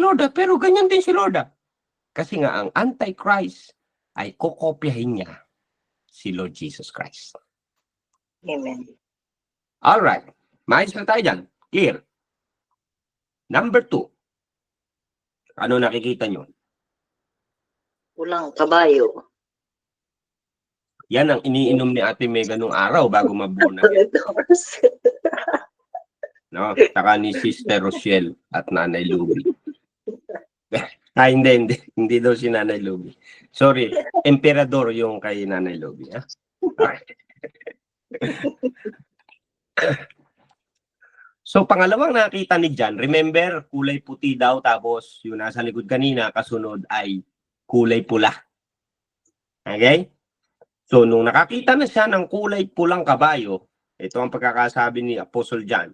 Lord, pero ganyan din si Lord. Kasi nga, ang Antichrist ay kokopyahin niya si Lord Jesus Christ. Amen. Alright. Maayos na tayo dyan. Clear. Number 2. Ano nakikita nyo? Pulang kabayo. Yan ang iniinom ni Ate Mega nung araw bago mabuo na yan. No? Saka ni Sister Rochelle at Nanay Luby. Hindi daw si Nanay Luby. Sorry, Emperador yung kay Nanay Luby. Ha? Okay. So, pangalawang nakita ni John, remember, kulay puti daw, tapos yung nasa likod kanina, kasunod ay kulay pula. Okay? So, nung nakakita na siya ng kulay pulang kabayo, ito ang pagkakasabi ni Apostle John.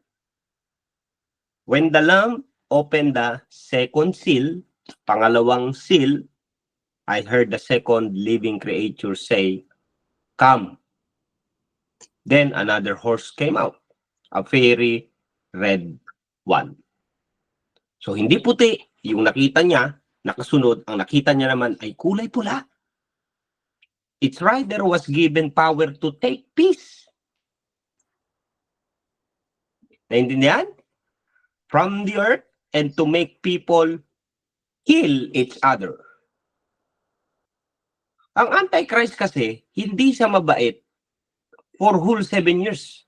When the Lamb opened the second seal, pangalawang seal, I heard the second living creature say, "Come." Then another horse came out, a fiery red one. So, hindi puti yung nakita niya, nakasunod, ang nakita niya naman ay kulay pula. Its rider was given power to take peace. Naintindihan? From the earth and to make people kill each other. Ang Antichrist kasi, hindi siya mabait for whole 7 years.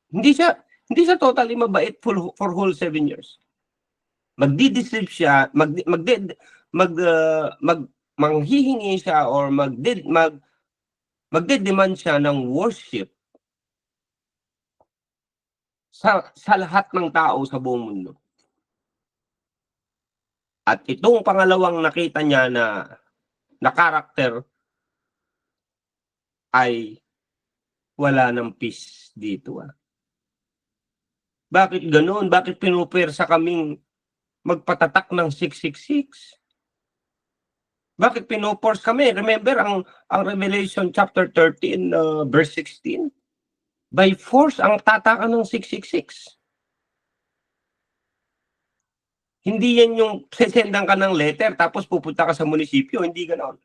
Hindi siya totally mabait for whole 7 years. Magdi-deceive siya, manghihingi siya or magde-demand siya ng worship sa lahat ng tao sa buong mundo. At itong pangalawang nakita niya na karakter ay wala ng peace dito. Bakit ganoon? Bakit pinupersa kaming magpatatak ng 666? Bakit pinoforce kami? Remember ang Revelation chapter 13 verse 16? By force ang tatakan ng 666. Hindi yan yung sesendan ka ng letter tapos pupunta ka sa munisipyo. Hindi ganoon.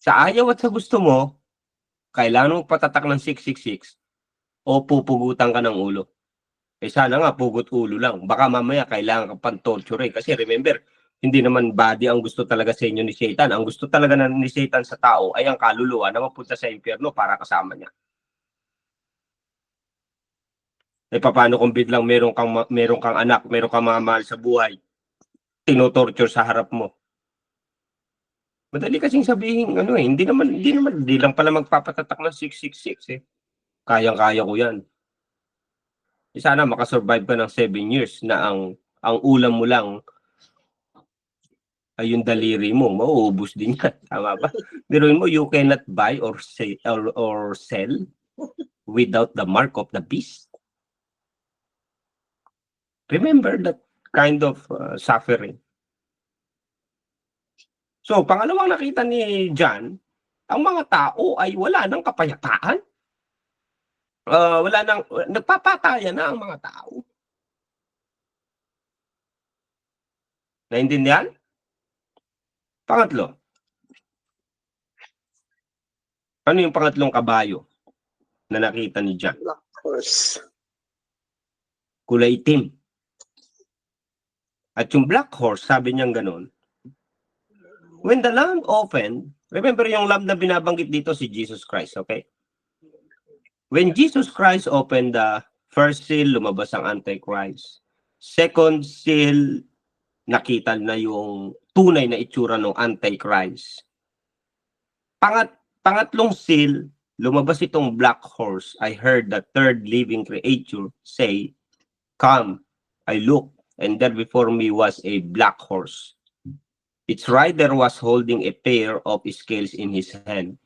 Sa ayaw at sa gusto mo, kailangan mong patatak ng 666 o pupugutan ka ng ulo. Eh sana nga pugot ulo lang. Baka mamaya kailangan ka pang torture. Kasi remember, hindi naman body ang gusto talaga sa inyo ni Satan. Ang gusto talaga ni Satan sa tao ay ang kaluluwa na mapunta sa impyerno para kasama niya. Eh paano kung biglang meron kang anak, meron kang mamahal sa buhay, tinotorture sa harap mo? Madali kasing sabihin, hindi lang pala magpapatatak ng 666 eh. Kayang-kaya ko yan. Eh, sana makasurvive ka ng 7 years na ang ulam mo lang ay yung daliri mo, mauubos din yan. Tama ba? Biruin mo, you cannot buy or sell without the mark of the beast. Remember that kind of suffering. So, pangalawang nakita ni John, ang mga tao ay wala ng kapayapaan. Nagpapatayan na ang mga tao. Naintindihan? Pangatlo. Ano yung pangatlong kabayo na nakita ni John? Black horse. Kulay itim. At yung black horse, sabi niyang ganun, when the Lamb opened, remember yung Lamb na binabanggit dito si Jesus Christ, okay? When Jesus Christ opened the first seal, lumabas ang Antichrist. Second seal, nakita na yung tunay na itsura ng Antichrist. Pangatlong seal, lumabas itong black horse. I heard the third living creature say, "Come." I looked, and there before me was a black horse. Its rider was holding a pair of scales in his hand.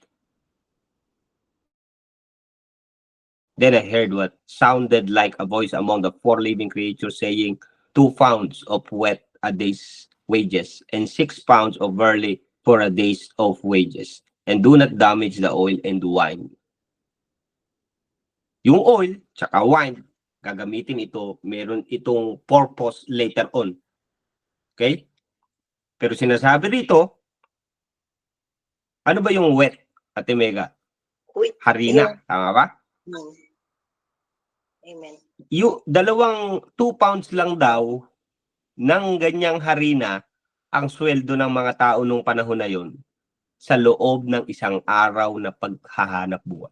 Then I heard what sounded like a voice among the 4 living creatures saying, 2 pounds of wheat a day's wages, and 6 pounds of barley for a day's of wages. And do not damage the oil and the wine. Yung oil, tsaka wine, gagamitin ito, meron itong purpose later on. Okay? Pero sinasabi dito, ano ba yung wet, Ate Mega? Wait, Harina, tama ba? Hmm. Amen. Yung dalawang 2 pounds lang daw ng ganyang harina ang sweldo ng mga tao nung panahon na yon sa loob ng isang araw na paghahanap buhay.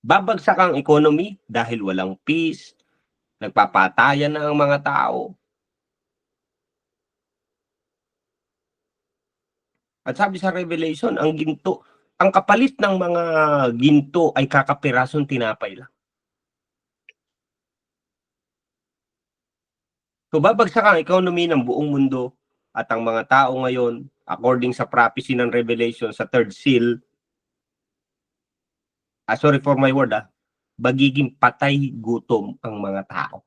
Babagsak ang economy dahil walang peace, nagpapatayan na ang mga tao. At sabi sa Revelation, ang ginto, ang kapalit ng mga ginto ay kakapirasong tinapay lang. So babagsak ang economy ng buong mundo at ang mga tao ngayon, according sa prophecy ng Revelation sa third seal, sorry for my word, magiging patay gutom ang mga tao.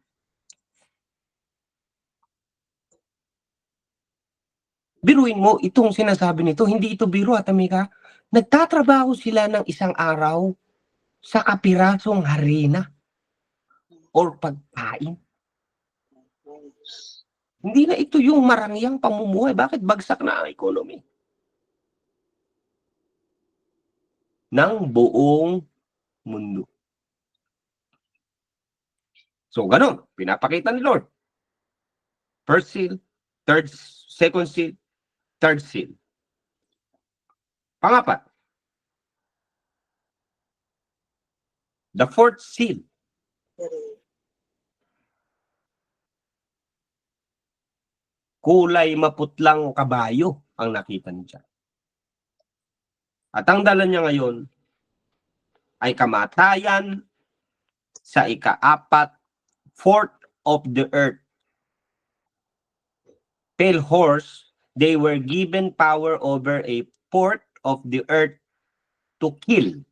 Biruin mo, itong sinasabi nito, hindi ito biro, Ate Mika. Nagtatrabaho sila ng isang araw sa kapirasong harina or pagkain. Hindi na ito yung marangyang pamumuhay. Bakit bagsak na ang economy ng buong mundo? So, ganun. Pinapakita ni Lord. First seal, second seal, third seal. Pangapat, the fourth seal. Kulay maputlang kabayo ang nakita niya. At ang dala niya ngayon ay kamatayan sa ika-4 of the earth. Pale horse, they were given power over a fourth of the earth to kill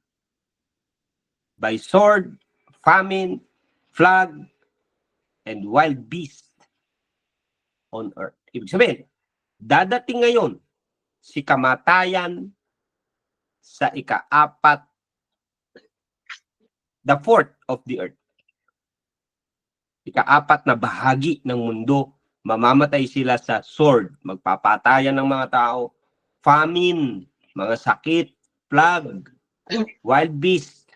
by sword, famine, flood, and wild beast on earth. Ibig sabihin, dadating ngayon si kamatayan sa ika-4, the fourth of the earth. Ika-4 na bahagi ng mundo, mamamatay sila sa sword, magpapatayan ng mga tao, famine, mga sakit, plague, wild beast.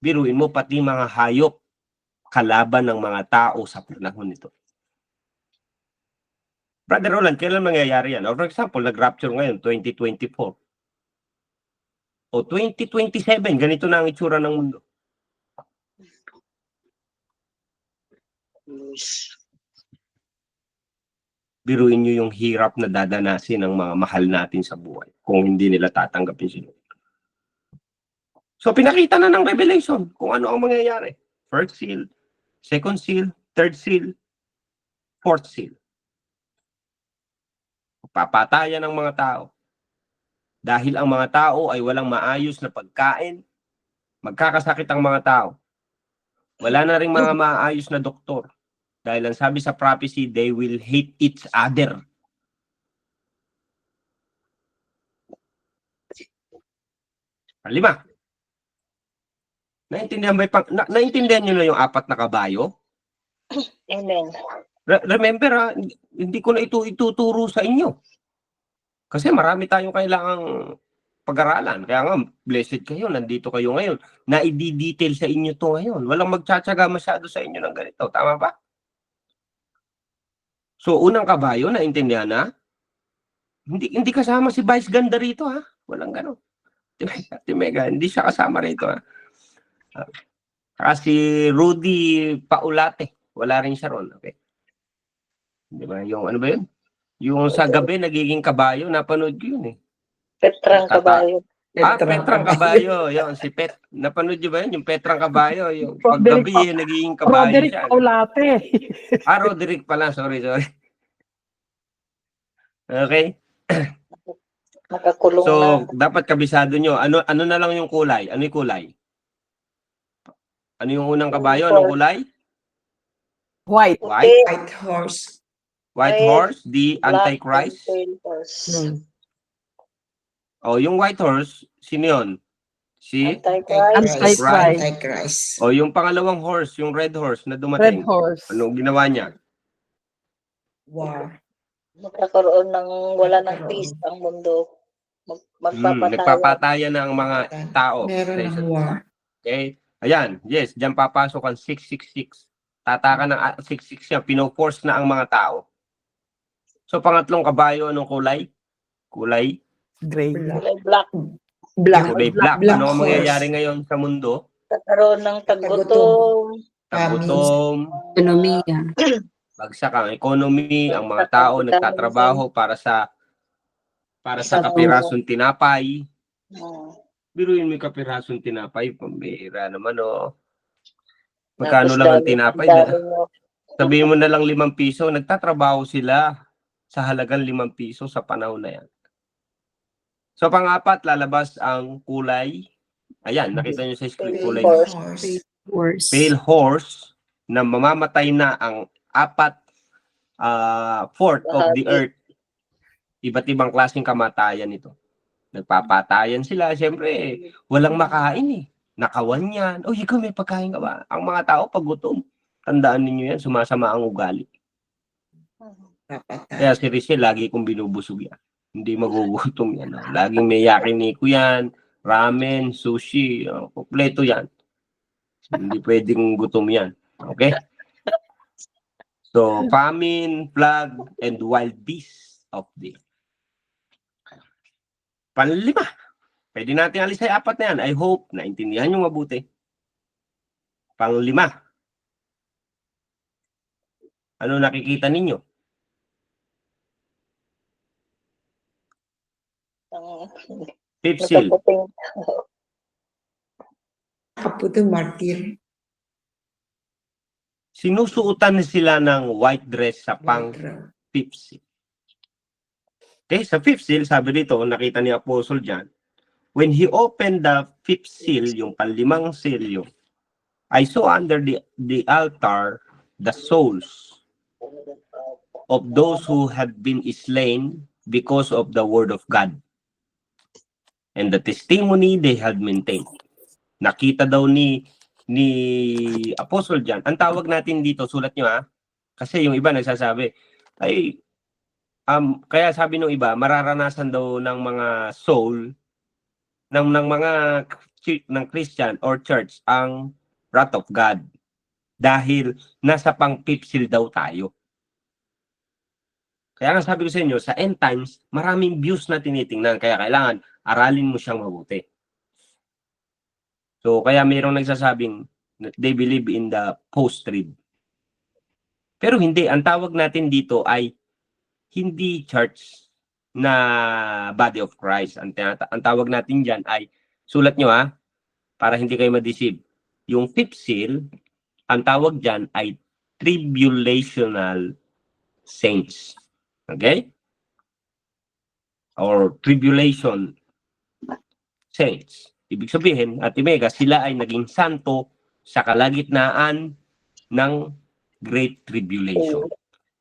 Biruin mo pati mga hayop kalaban ng mga tao sa panahon nito. Brother Roland, kailan mangyayari yan? Or for example, nag-rapture ngayon, 2024. O 2027, ganito na ang itsura ng mundo. Biruin nyo yung hirap na dadanasin ng mga mahal natin sa buhay kung hindi nila tatanggapin sila. So, pinakita na ng Revelation kung ano ang mangyayari. First seal, second seal, third seal, fourth seal. Papatayan ng mga tao. Dahil ang mga tao ay walang maayos na pagkain, magkakasakit ang mga tao. Wala na rin mga maayos na doktor. Dahil ang sabi sa prophecy, they will hate each other. Lima. Naintindihan nyo na yung 4 na kabayo? Amen. Remember, hindi ko na ito ituturo sa inyo. Kasi marami tayong kailangang pag-aralan. Kaya nga, blessed kayo, nandito kayo ngayon. Na i-detail sa inyo to ngayon. Walang magtsatsaga masyado sa inyo ng ganito. Tama ba? So, unang kabayo, naintindihan na? Hindi kasama si Vice Ganda rito, ha? Walang gano'n. Timega, hindi siya kasama rito, ha? Kasi Rudy Paulate, wala rin siya ron. Okay. Di ba? Yung ano ba yun? Yung sa gabi, nagiging kabayo, napanood ko yun eh. Petrang kabayo. Petrang kabayo. Yun, si Pet. Napanood nyo ba yun? Yung Petrang kabayo. Yung paggabi, nagiging kabayo Roderick siya. Paulate. Roderick pala. Sorry. Okay? Nakakulong So, na. dapat kabisado nyo. Ano na lang yung kulay? Ano yung kulay? Ano yung unang kabayo? Anong kulay? White. White? White horse. White horse, the Antichrist. Black and pale horse. Oh, yung white horse, sino yun? Si Antichrist. Antichrist. o yung pangalawang horse, yung red horse na Red dumating. horse. Anong ginawa niya? War. Magkakaroon ng wala ng peace ang mundo. Magpapatayan. Nagpapatayan ng mga tao. Meron sa ng isa't war. isa. Okay? Ayan, yes, diyan papasok ang 666. Tataka ng 666 yan, pino-force na ang mga tao. So pangatlong kabayo, anong kulay? Kulay Gray. Black. kulay black. Black Ano ang horse. mangyayari ngayon sa mundo? Magkakaroon ng tagutom. Tagutom, Ekonomiya. bagsak ang economy, ang mga tao nagtatrabaho para sa kapirasong tinapay. Biruin mo yung kapirasong tinapay, pambihira naman, oh. Magkano lang ang tinapay? Sabihin mo na lang 5 piso, nagtatrabaho sila sa halagang 5 piso sa panahon na yan. So, pang-apat, lalabas ang kulay. Ayan, nakita nyo sa screen, kulay Horse. Worse. pale horse na mamamatay na ang 4/4 of the earth. Iba't ibang klaseng kamatayan ito. Nagpapatayan sila. Siyempre, walang makain eh. Nakawan yan. O, ikaw may pagkain ka ba? Ang mga tao, pag gutom, tandaan ninyo yan, sumasama ang ugali. Kaya si Rizal, lagi kong binubusog yan. Hindi magugutom yan. Oh. Laging may yakiniku yan, ramen, sushi, kompleto yan. Hindi pwedeng gutom yan. Okay? So, famine, plague, and wild beasts of the earth. Panlima. Pwede natin alis ay 4 na yan. I hope naintindihan nyo mabuti. Panglima. Ano nakikita ninyo? Fifth seal. Kaputong martir. Sinusuotan sila ng white dress sa fifth seal. Okay, sa fifth seal, sabi dito, nakita ni Apostle John, when he opened the fifth seal, yung panlimang seal, I saw under the altar the souls of those who had been slain because of the word of God and the testimony they had maintained. Nakita daw ni Apostle John. Ang tawag natin dito, sulat nyo ha, kasi yung iba nagsasabi, ay, kaya sabi nung iba, mararanasan daw ng mga soul, ng mga ng Christian or church, ang wrath of God. Dahil nasa pang-fifth seal daw tayo. Kaya nga sabi ko sa inyo, sa end times, maraming views na tinitingnan. Kaya kailangan, aralin mo siyang mabuti. So, kaya mayroong nagsasabing, they believe in the post-trib. Pero hindi, ang tawag natin dito ay hindi church na body of Christ. Ang tawag natin dyan ay, sulat nyo ha, para hindi kayo ma-deceive. Yung fifth seal, ang tawag dyan ay tribulational saints. Okay? Or tribulation saints. Ibig sabihin, at Omega, sila ay naging santo sa kalagitnaan ng Great Tribulation.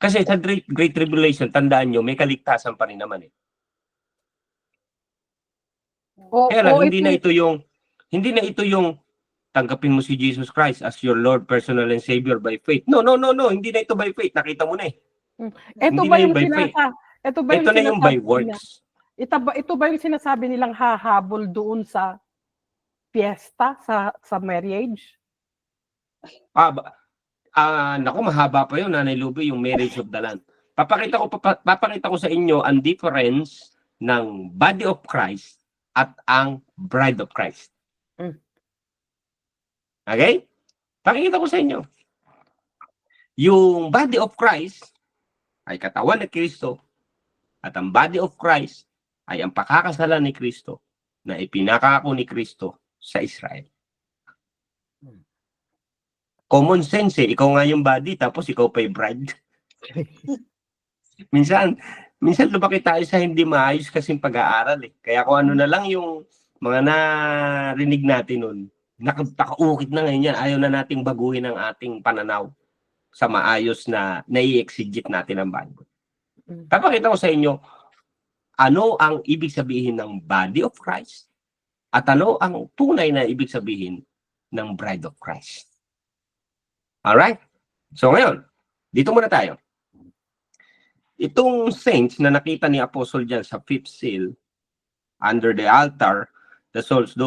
Kasi sa Great Tribulation, tandaan nyo, may kaligtasan pa rin naman eh. Kaya lang, hindi na ito yung tanggapin mo si Jesus Christ as your Lord, personal and Savior by faith. No. Hindi na ito by faith. Nakita mo na eh. Ito Hindi ba na yung by faith. Ito na yung by works. Ito ba yung sinasabi nilang hahabol doon sa fiesta, sa marriage? Naku, mahaba pa yun, Nanay Luby, yung marriage of the Lamb. Papakita ko sa inyo ang difference ng body of Christ at ang bride of Christ. Okay? Pakikita ko sa inyo. Yung body of Christ ay katawan ni Kristo at ang body of Christ ay ang pakakasalan ni Kristo na ipinakako ni Kristo sa Israel. Common sense eh. Ikaw nga yung body tapos ikaw pa yung bride. minsan lumaki tayo sa hindi maayos kasing pag-aaral eh. Kaya kung ano na lang yung mga narinig natin nun, nakakaukit na ngayon yan. Ayaw na nating baguhin ang ating pananaw sa maayos na nai-exegete natin ang Bible. Papakita ko sa inyo, ano ang ibig sabihin ng body of Christ At ano ang tunay na ibig sabihin ng Bride of Christ? Alright? So ngayon, dito muna tayo. Itong saints na nakita ni Apostle dyan sa fifth seal, under the altar, the souls,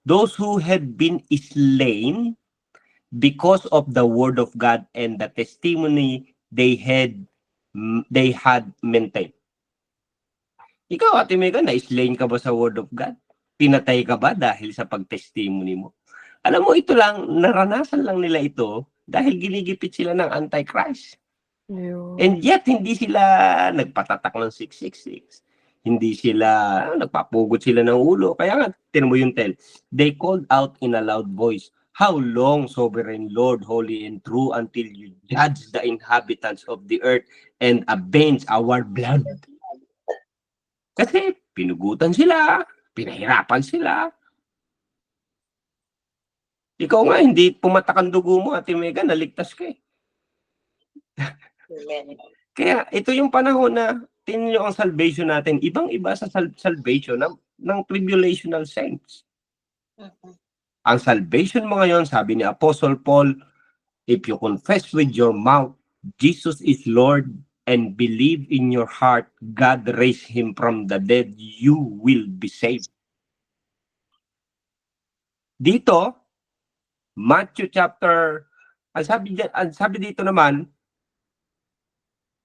those who had been slain because of the word of God and the testimony they had maintained. Ikaw, Ate Mega, na-slain ka ba sa word of God? Pinatay ka ba dahil sa pag-testimony mo? Alam mo, ito lang, naranasan lang nila ito dahil ginigipit sila ng Antichrist. And yet, hindi sila nagpatatak ng 666. Hindi sila, nagpapugot sila ng ulo. Kaya nga, tinan mo yung 10. They called out in a loud voice, "How long, sovereign Lord, holy and true, until you judge the inhabitants of the earth and avenge our blood?" Kasi pinugutan sila, pinahirapan sila. Ikaw nga, hindi pumatak ang dugo mo, Ate Mega, naligtas ka eh. Amen. Kaya ito yung panahon na tingnan nyo ang salvation natin. Ibang-iba sa salvation ng tribulational saints. Ang salvation mo ngayon, sabi ni Apostle Paul, if you confess with your mouth, Jesus is Lord, and believe in your heart, God raised Him from the dead, you will be saved. Dito, Matthew chapter, ang sabi dito naman,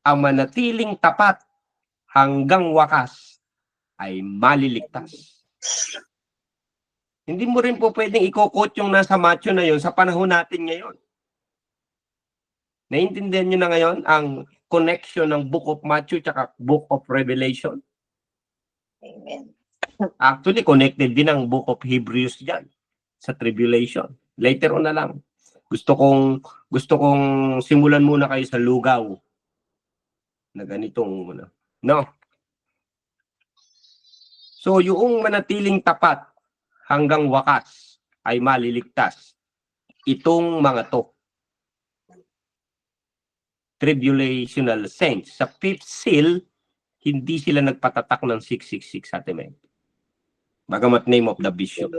ang manatiling tapat hanggang wakas ay maliligtas. Hindi mo rin po pwedeng i-quote yung nasa Matthew na yon sa panahon natin ngayon. Naintindihan nyo na ngayon ang connection ng Book of Matthew at Book of Revelation? Amen. Actually, connected din ang Book of Hebrews dyan sa tribulation. Later on na lang. Gusto kong simulan muna kayo sa lugaw na ganitong no. So yung manatiling tapat hanggang wakas ay maliligtas. Itong mga to, tribulational saints. Sa fifth seal, hindi sila nagpatatak ng 666 sa atin. Bagamat name of the bishop.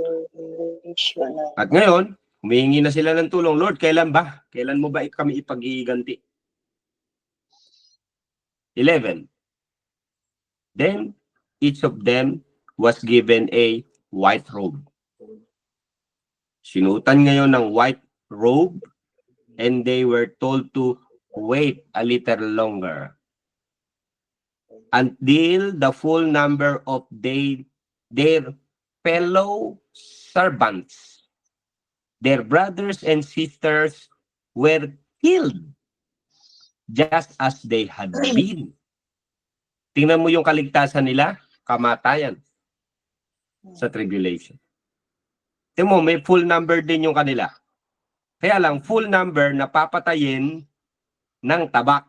At ngayon, humihingi na sila ng tulong. Lord, kailan ba? Kailan mo ba kami ipag-iganti? 11. Then, each of them was given a white robe. Sinutan ngayon ng white robe and they were told to wait a little longer until the full number of their fellow servants, their brothers and sisters, were killed just as they had been. Tingnan mo yung kaligtasan nila, kamatayan sa tribulation. Tingnan mo, may full number din yung kanila. Kaya lang, full number na papatayin ng tabak.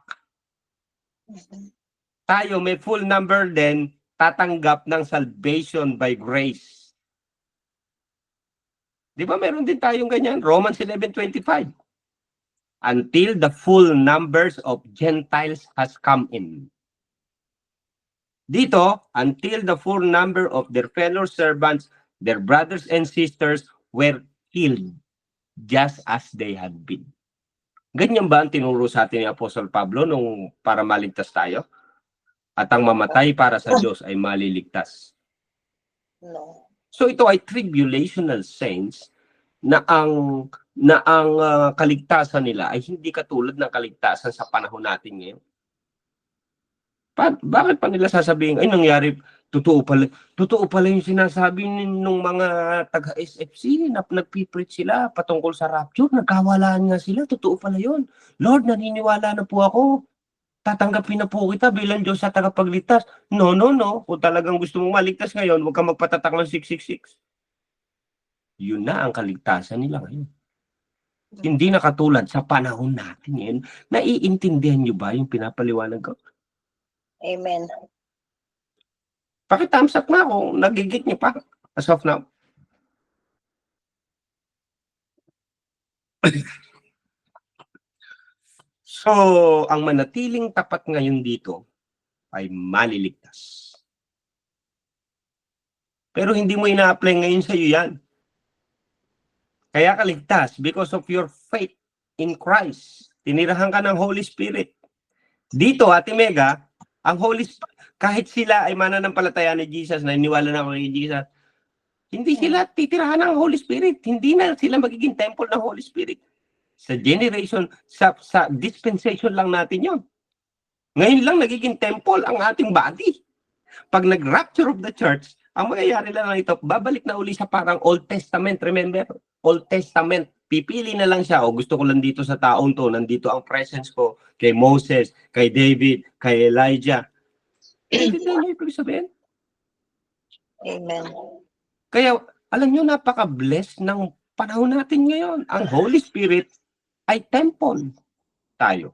Tayo, may full number din, tatanggap ng salvation by grace. Di ba meron din tayong ganyan? Romans 11:25. Until the full numbers of Gentiles has come in. Dito, until the full number of their fellow servants, their brothers and sisters were killed just as they had been. Ganyan ba ang tinuro sa atin ni Apostle Pablo nung para maligtas tayo? At ang mamatay para sa Diyos ay maliligtas. No. So ito ay tribulational saints na ang kaligtasan nila ay hindi katulad ng kaligtasan sa panahon natin ngayon. Bakit pa nila sasabihin, ay nangyari, totoo pala yung sinasabi ng mga taga-SFC na nagpipreach sila patungkol sa rapture, nagkawalaan nga sila, totoo pala yun. Lord, naniniwala na po ako, tatanggapin na po kita bilang Diyos sa tagapagligtas. No. Kung talagang gusto mong maligtas ngayon, huwag kang magpatatak ng 666. Yun na ang kaligtasan nila ngayon. Hindi na katulad sa panahon natin ngayon. Naiintindihan nyo ba yung pinapaliwanag ko? Amen. Paki-thumbs up nga kung nagigit niyo pa as of now. So, ang manatiling tapat ngayon dito ay maliligtas. Pero hindi mo ina-apply ngayon sa iyo yan. Kaya ka ligtas because of your faith in Christ. Tinirahan ka ng Holy Spirit. Dito, Ate Mega, ang kahit sila ay mananampalataya ni Jesus, na iniwala na kay Jesus, hindi sila titirahan ng Holy Spirit. Hindi na sila magiging temple ng Holy Spirit. Sa generation, sa dispensation lang natin yon. Ngayon lang nagiging temple ang ating body. Pag nag-rapture of the church, ang mangyayari lang ito, babalik na uli sa parang Old Testament. Remember? Old Testament. Pipili na lang siya. O gusto ko lang dito sa taong to. Nandito ang presence ko kay Moses, kay David, kay Elijah. Hindi niyo ibig sabihin? Amen. Kaya, alam nyo, napaka-blessed ng panahon natin ngayon. Ang Holy Spirit ay temple tayo.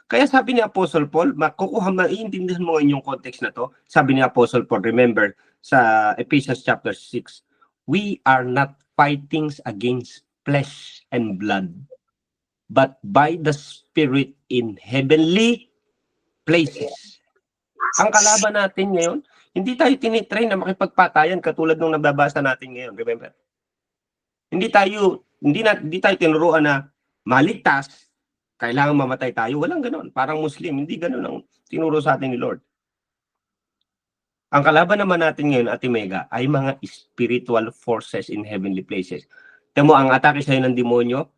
Kaya sabi ni Apostle Paul, maiintindihan mo yung context na to. Sabi ni Apostle Paul, remember, sa Ephesians chapter 6, we are not fighting against flesh and blood, but by the Spirit in heavenly places. Ang kalaban natin ngayon, hindi tayo tinitrain na makipagpatayan katulad nung nababasa natin ngayon, remember? Hindi tayo tinuruan na maligtas, kailangan mamatay tayo. Walang ganoon. Parang Muslim, hindi ganoon ang tinuro sa atin ni Lord. Ang kalaban naman natin ngayon, Ate Mega, ay mga spiritual forces in heavenly places. Temo, ang atake sa'yo ng demonyo,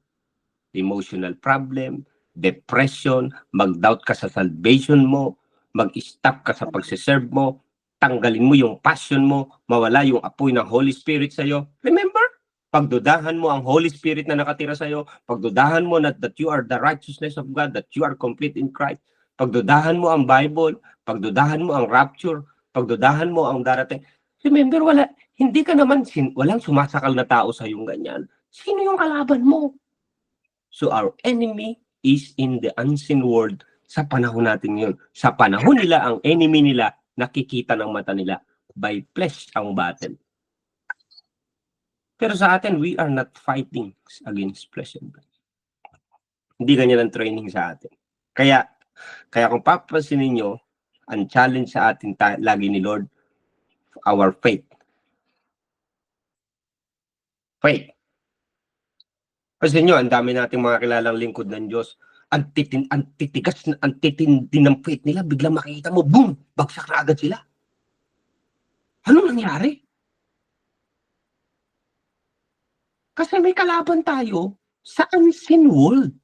emotional problem, depression, mag-doubt ka sa salvation mo, mag-stop ka sa pagsiserve mo, tanggalin mo yung passion mo, mawala yung apoy ng Holy Spirit sa'yo. Remember? Pagdudahan mo ang Holy Spirit na nakatira sa'yo, pagdudahan mo that you are the righteousness of God, that you are complete in Christ, pagdudahan mo ang Bible, pagdudahan mo ang rapture, pagdudahan mo ang darating. Remember, hindi ka naman, walang sumasakal na tao sa yung ganyan. Sino yung kalaban mo? So our enemy is in the unseen world sa panahon natin ngayon. Sa panahon nila, ang enemy nila, nakikita ng mata nila. By flesh ang battle. Pero sa atin, we are not fighting against flesh and blood. Hindi ganyan ang training sa atin. Kaya kung papansinin nyo, ang challenge sa atin lagi ni Lord, our faith. Faith. Kasi nyo, ang dami nating mga kilalang lingkod ng Diyos. Ang titindi ng faith nila, biglang makikita mo, boom! Bagsak na agad sila. Anong nangyari? Kasi may kalaban tayo sa unseen world.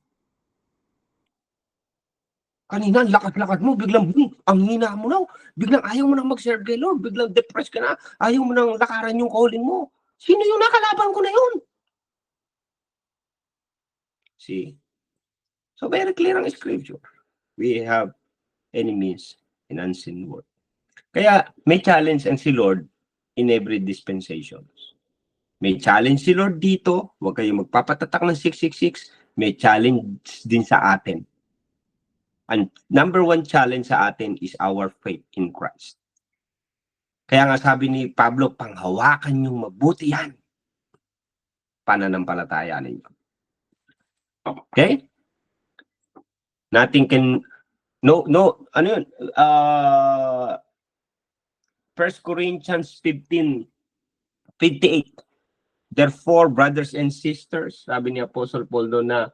Kanina, lakas-lakas mo, biglang boom, ang hina mo na, biglang ayaw mo nang mag-serve kay Lord, biglang depressed ka na, ayaw mo nang lakaran yung calling mo. Sino yung nakalaban ko na yun? See? So very clear ang scripture. We have enemies in unseen world. Kaya may challenge ang si Lord in every dispensation. May challenge si Lord dito, huwag kayong magpapatatak ng 666, may challenge din sa atin. And number one challenge sa atin is our faith in Christ. Kaya nga sabi ni Pablo, panghawakan yung mabuti yan. Pananampalataya ninyo. Okay? Nothing can, ano yun? 1 Corinthians 15:58. Therefore, brothers and sisters, sabi ni Apostle Paul doon na,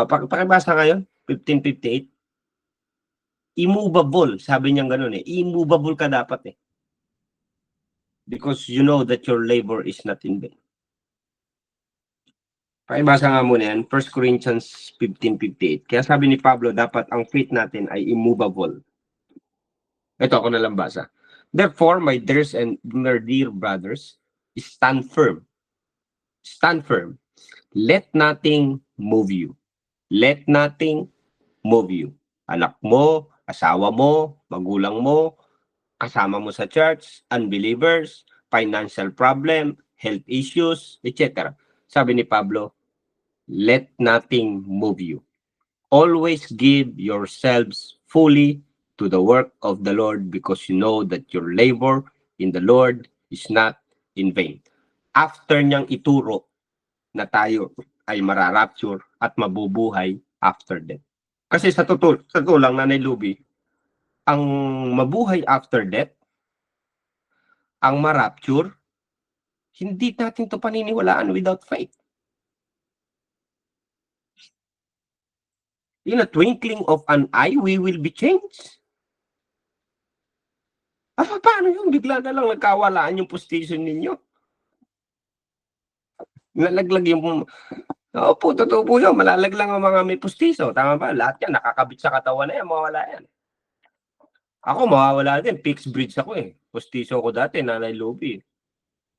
pakibasa ngayon, 15:58. Immovable, sabi niya gano'n eh. Immovable ka dapat eh. Because you know that your labor is not in vain. Pakibasa nga muna yan, 1 Corinthians 15:58. Kaya sabi ni Pablo, dapat ang faith natin ay immovable. Ito, ako na lang basa. Therefore, my dears and dear brothers, stand firm. Stand firm. Let nothing move you. Let nothing move you. Anak mo, asawa mo, magulang mo, kasama mo sa church, unbelievers, financial problem, health issues, etc. Sabi ni Pablo, let nothing move you. Always give yourselves fully to the work of the Lord because you know that your labor in the Lord is not in vain. After niyang ituro na tayo ay mararapture at mabubuhay after death. Kasi sa totoo lang, Nanay Luby, ang mabuhay after death, ang ma-rapture, hindi natin to paniniwalaan without faith. In a twinkling of an eye, we will be changed. Paano yung bigla na lang nagkawalaan yung postisyon ninyo? Nalaglag yung... Opo, totoo po yun. Malalaglang ang mga may postiso. Tama ba? Lahat yan, nakakabit sa katawan na yan, mawawala yan. Ako, mawawala din. Fixed bridge ako eh. Postiso ko dati, Nanay Luby.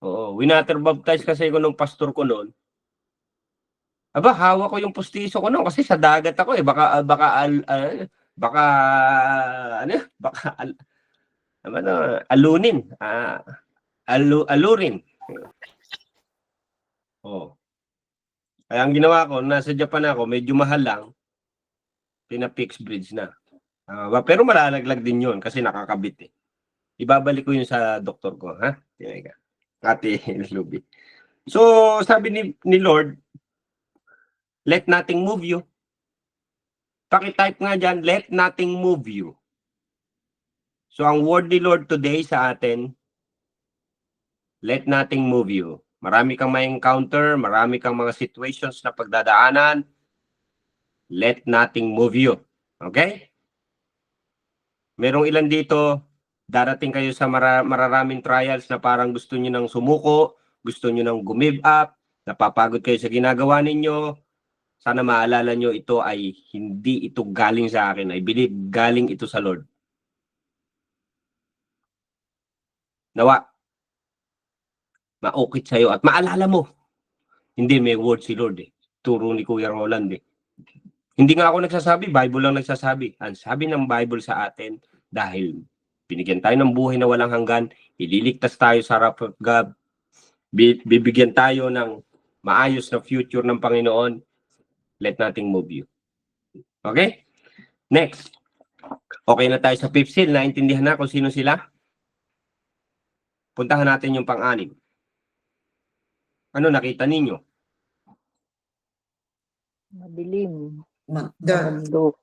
Oo, winater baptize kasi ko nung pastor ko noon. Aba, hawak ko yung postiso ko noon kasi sa dagat ako eh. Alunin. Alurin. Oh. Kaya ang ginawa ko, nasa Japan ako, medyo mahal lang, pina-fix bridge na. Pero malalaglag din yun kasi nakakabit eh. Ibabalik ko yun sa doktor ko, ha? Tinay ka. Ate Luby. So, sabi ni Lord, let nothing move you. Pakitype nga dyan, let nothing move you. So, ang word ni Lord today sa atin, let nothing move you. Marami kang may encounter, marami kang mga situations na pagdadaanan, let nothing move you. Okay? Merong ilan dito, darating kayo sa mararaming trials na parang gusto niyo nang sumuko, gusto niyo nang give up, napapagod kayo sa ginagawa ninyo. Sana maalala nyo, ito ay hindi ito galing sa akin. I believe galing ito sa Lord. Nawa, maukit sa'yo at maalala mo. Hindi, may word si Lord eh. Turo ni Kuya Roland eh. Hindi nga ako nagsasabi, Bible lang nagsasabi. Ang sabi ng Bible sa atin, dahil binigyan tayo ng buhay na walang hanggan, ililigtas tayo sa harap ng God, bibigyan tayo ng maayos na future ng Panginoon, let nothing move you. Okay? Next. Okay na tayo sa fifth seal. Naintindihan na kung sino sila? Puntahan natin yung pang-anim. Ano nakita ninyo? Madilim. Magda. Mundo.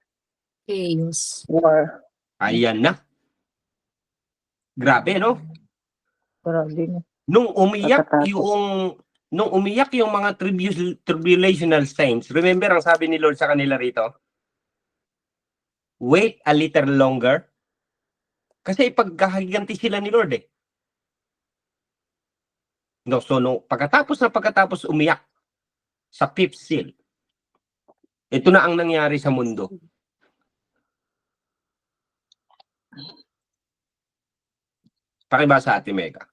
Chaos. War. Ayan na. Grabe, no? Grabe na. Nung umiyak Nakatakot. yung mga tribulational saints, remember ang sabi ni Lord sa kanila rito? Wait a little longer. Kasi pagkahiganti sila ni Lord eh. No, so pagkatapos umiyak sa fifth seal, ito na ang nangyari sa mundo. Pakibasa, Ate Mega.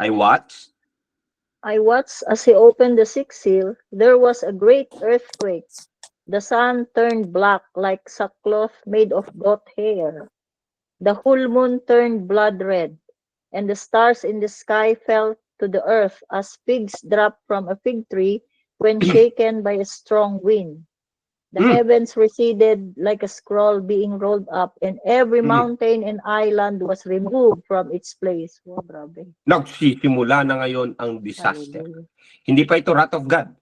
I watched as he opened the sixth seal, there was a great earthquake. The sun turned black like sackcloth made of goat hair. The whole moon turned blood red, and the stars in the sky fell to the earth as figs drop from a fig tree when shaken by a strong wind. The heavens receded like a scroll being rolled up, and every mountain and island was removed from its place. Wow, grabe. nagsisimula na ngayon ang disaster. Hallelujah. Hindi pa ito wrath of God.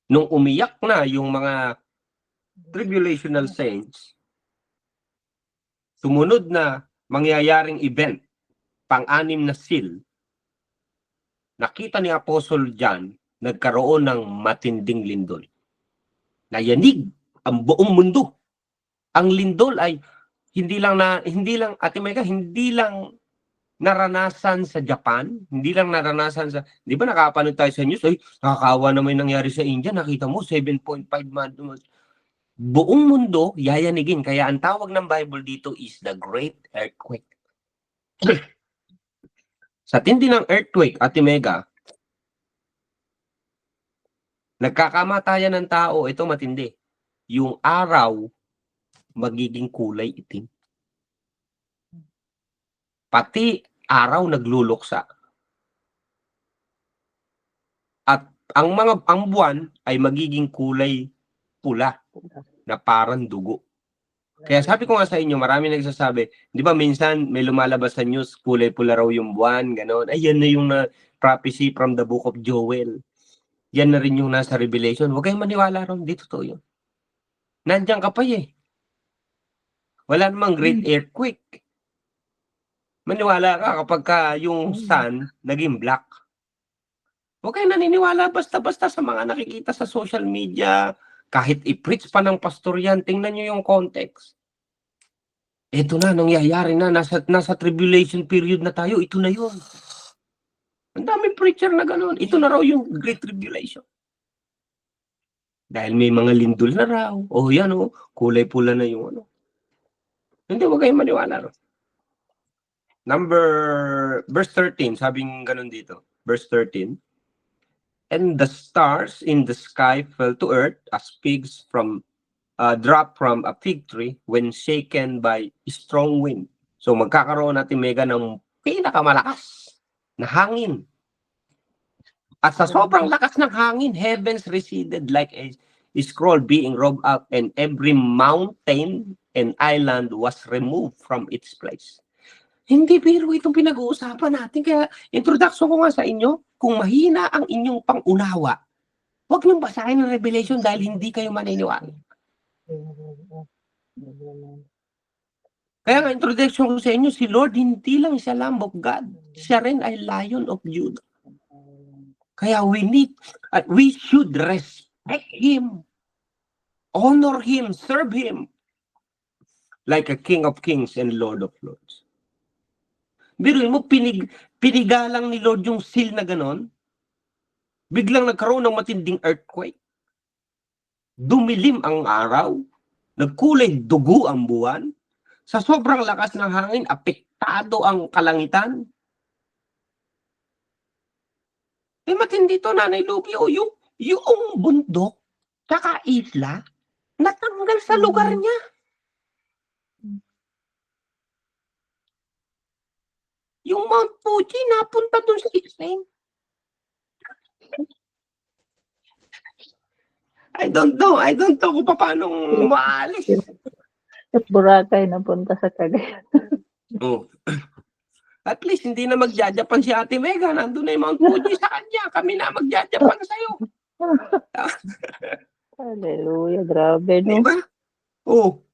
Nung umiyak na yung mga tribulational saints, sumunod na mangyayaring event, pang-anim na seal, nakita ni Apostle John, nagkaroon ng matinding lindol. Nayanig ang buong mundo. Ang lindol ay hindi lang Ate Mega, hindi lang naranasan sa Japan, hindi lang naranasan sa, di ba nakapanood tayo sa news, ay nakakawa naman yung nangyari sa India, nakita mo 7.5 buong mundo yayanigin. Kaya ang tawag ng Bible dito is the Great Earthquake. Sa tindi ng earthquake, Ate Mega, nagkakamatayan ng tao, ito matindi. Yung araw, magiging kulay itim. Pati araw nagluluksa. At ang buwan ay magiging kulay pula na parang dugo. Kaya sabi ko nga sa inyo, marami nagsasabi, di ba minsan may lumalabas sa news, kulay pula raw yung buwan, gano'n. Ay, yan na yung prophecy from the book of Joel. Yan na rin yung nasa Revelation. Huwag kayong maniwala ron. Di totoo yun. Nandiyan ka pa eh. Wala namang great earthquake. Maniwala ka kapag yung sun naging black. Huwag kayo naniniwala basta-basta sa mga nakikita sa social media. Kahit i-preach pa ng pastor yan, tingnan nyo yung context. Ito na, nangyayari na. Nasa tribulation period na tayo. Ito na yun. Ang daming preacher na gano'n. Ito na raw yung Great Tribulation. Dahil may mga lindol na raw. O yan o, kulay pula na yung ano. Hindi, huwag kayong maniwala. No? Verse 13, sabing gano'n dito. Verse 13. And the stars in the sky fell to earth as pigs drop from a fig tree when shaken by strong wind. So magkakaroon natin mega ng pinakamalakas na hangin. At sa sobrang lakas ng hangin, heavens receded like a scroll being rolled up, and every mountain and island was removed from its place. Hindi biro itong pinag-uusapan natin. Kaya introduction ko nga sa inyo, kung mahina ang inyong pangunawa, huwag niyong basahin ng Revelation dahil hindi kayo maniniwala. Kaya nga introduction ko sa inyo, si Lord hindi lang siya Lamb of God. Siya rin ay Lion of Judah. Kaya we should respect Him, honor Him, serve Him like a King of Kings and Lord of Lords. Biruin mo, pinigalang ni Lord yung seal na ganon. Biglang nagkaroon ng matinding earthquake. Dumilim ang araw. Nagkulay dugo ang buwan. Sa sobrang lakas ng hangin, apektado ang kalangitan. Matindi to, Nanay Lupi. Yung bundok, tsaka isla, natanggal sa lugar niya. Yung Mount Fuji, napunta dun sa Spain. I don't know kung paano maalis. At Boracay napunta sa Cagayan. Oh. At least, hindi na magjajapan si Ate Mega. Nandun na yung Mount Fuji sa kanya. Kami na magjajapan sa'yo. Hallelujah, grabe, no? Diba? Oh.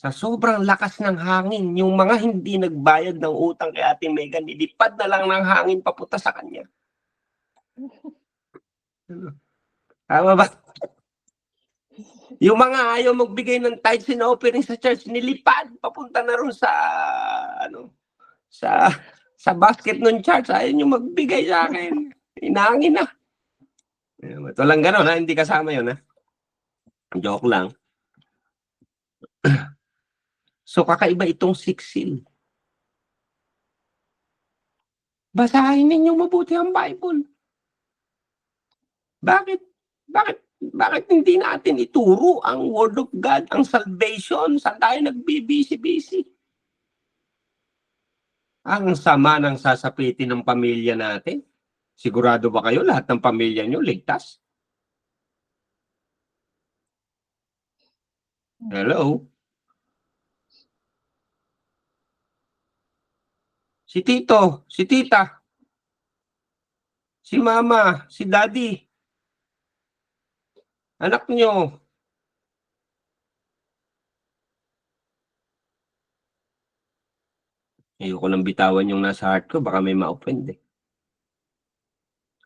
Sa sobrang lakas ng hangin, yung mga hindi nagbayad ng utang kay Ate Megan, nilipad na lang ng hangin papunta sa kanya. Tama ba? Yung mga ayaw magbigay ng tithes and offering sa church, nilipad papunta na ron sa sa basket ng church. Ayaw nyo magbigay sa akin. Inangin na. Walang ganon, ha? Hindi kasama yun, ha? Joke lang. So, kakaiba itong 6 seal. Basahin ninyo mabuti ang Bible. Bakit hindi natin ituro ang Word of God, ang salvation? Saan tayo nagbibisi-bisi? Ang sama ng sasapitin ng pamilya natin. Sigurado ba kayo lahat ng pamilya nyo ligtas? Hello? Si Tito, si Tita, si Mama, si Daddy, anak nyo. Ayoko lang bitawan yung nasa heart ko, baka may ma-offend eh.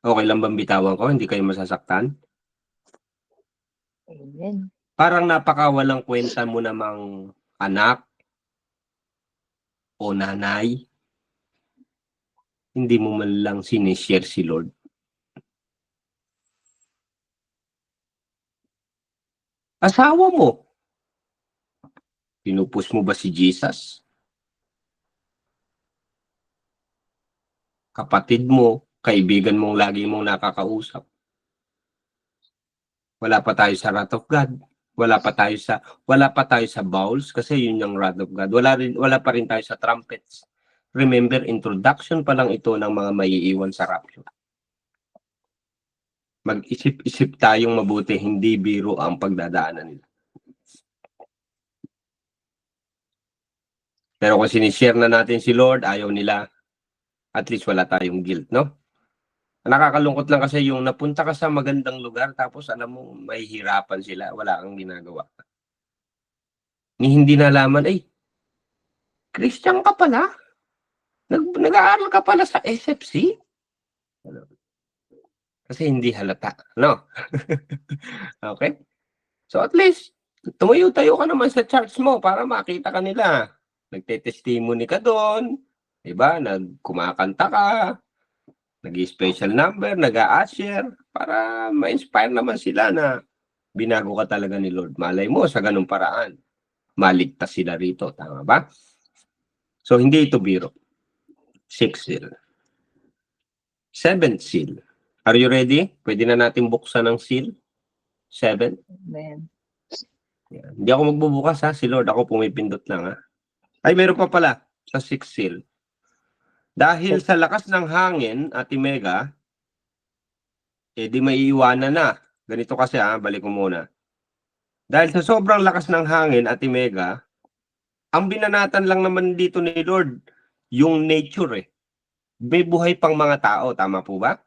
Okay lang bang bitawan ko? Hindi kayo masasaktan? Amen. Parang napakawalang kwenta mo namang anak o nanay. Hindi mo man lang sinishare si Lord. Asawa mo. Pinupus mo ba si Jesus? Kapatid mo, kaibigan mong lagi mong nakakausap. Wala pa tayo sa wrath of God. Wala pa tayo sa bowls kasi yun yung wrath of God. Wala pa rin tayo sa trumpets. Remember, introduction pa lang ito ng mga maiiwan sa rapture. Mag-isip-isip tayong mabuti, hindi biro ang pagdadaanan nila. Pero kung sinishare na natin si Lord, ayaw nila, at least wala tayong guilt, no? Nakakalungkot lang kasi yung napunta ka sa magandang lugar, tapos alam mo, mahihirapan sila, wala kang ginagawa. ni hindi nalaman, ay, Christian ka pala? Nag-aaral ka pala sa SFC? Kasi hindi halata, no? Okay? So at least, tumayo-tayo ka naman sa church mo para makita ka nila. Nagte-testimony ka doon, diba? Kumakanta ka, nag-special number, nag-a-usher, para ma-inspire naman sila na binago ka talaga ni Lord. Malay mo, sa ganung paraan, maligtas sila rito. Tama ba? So, hindi ito biro. 6th seal. 7th seal. Are you ready? Pwede na natin buksan ang seal. 7. Amen. Yan. Hindi ako magbubukas ha. Si Lord ako pumipindot lang ha. Ay, meron pa pala sa 6th seal. Dahil sa lakas ng hangin, Ate Mega, di maiiwanan na. Ganito kasi ha, balik ko muna. Dahil sa sobrang lakas ng hangin, Ate Mega, ang binanatan lang naman dito ni Lord, yung nature eh. May buhay pang mga tao, tama po ba?